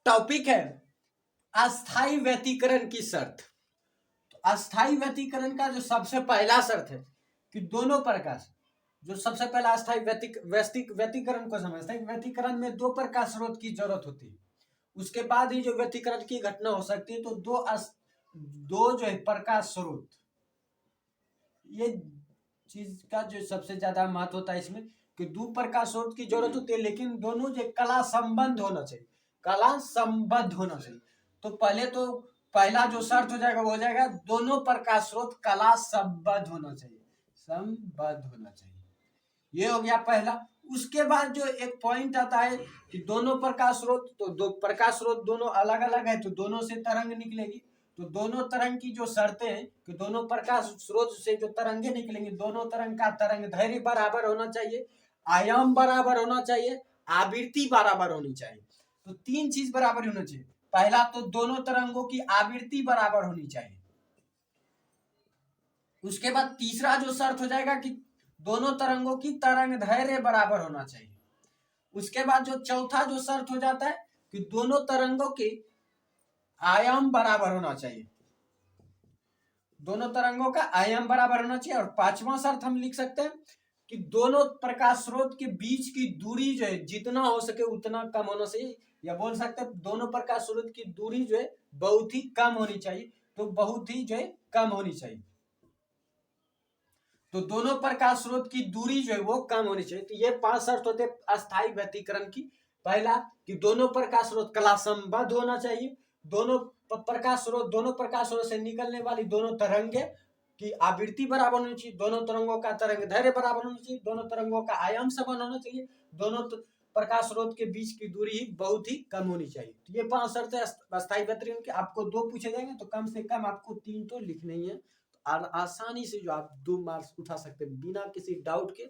Topic है अस्थाई व्यतिकरण की शर्त। तो अस्थाई व्यतिकरण का जो सबसे पहला शर्त है कि दोनों प्रकाश, जो सबसे पहला अस्थाई व्यतिकरण को समझते हैं, व्यतिकरण में दो प्रकाश स्रोत की जरूरत होती है, उसके बाद ही जो व्यतिकरण की घटना हो सकती है। तो दो जो है प्रकाश स्रोत, ये चीज का जो सबसे ज्यादा महत्व होता है इसमें कि दो प्रकाश स्रोत की जरूरत होती है, लेकिन दोनों जो कला संबंध होना चाहिए, कला संबद्ध होना चाहिए। तो पहला जो शर्त हो जाएगा वो हो जाएगा दोनों प्रकाश स्रोत कला संबद्ध होना चाहिए, संबद्ध होना चाहिए। ये हो गया पहला। उसके बाद जो एक पॉइंट आता है कि दोनों प्रकाश स्रोत, तो दो प्रकाश स्रोत दोनों अलग अलग है तो दोनों से तरंग निकलेगी। तो दोनों तरंग की जो शर्तें हैं कि दोनों प्रकाश स्रोत से जो तरंगे निकलेंगी, दोनों तरंग का तरंग दैर्घ्य बराबर होना चाहिए, आयाम बराबर होना चाहिए, आवृत्ति बराबर होनी चाहिए। तो तीन चीज बराबर होना चाहिए। पहला तो दोनों तरंगों की आवृत्ति बराबर होनी चाहिए। उसके बाद तीसरा जो शर्त हो जाएगा कि दोनों तरंगों की तरंग दैर्घ्य बराबर होना चाहिए। उसके बाद जो चौथा जो शर्त हो जाता है कि दोनों तरंगों के आयाम बराबर होना चाहिए, दोनों तरंगों का आयाम बराबर होना चाहिए। और पांचवा शर्त हम लिख सकते हैं कि दोनों प्रकाश स्रोत के बीच की दूरी जो है जितना हो सके उतना कम होना चाहिए, या बोल सकते हैं दोनों प्रकाश स्रोत की दूरी जो है बहुत ही कम होनी चाहिए। तो बहुत ही जो है कम होनी चाहिए। तो दोनों प्रकाश स्रोत की दूरी जो है वो कम होनी चाहिए। तो ये पांच शर्त होते हैं अस्थाई व्यतिकरण की। पहला कि दोनों प्रकाश स्रोत कला संबद्ध होना चाहिए, दोनों प्रकाश स्रोत से निकलने वाली दोनों तरंगे की आवृत्ति बराबर होनी चाहिए, दोनों तरंगों का तरंग दैर्घ्य बराबर होना चाहिए, दोनों तरंगों का आयाम समान होना चाहिए, दोनों प्रकाश स्रोत के बीच की दूरी ही बहुत ही कम होनी चाहिए। तो ये पांच शर्तें अस्थाई व्यतिकरण की। आपको दो पूछे जाएंगे तो कम से कम आपको तीन तो लिखने ही है। आसानी से जो आप 2 मार्क्स उठा सकते हैं बिना किसी डाउट के,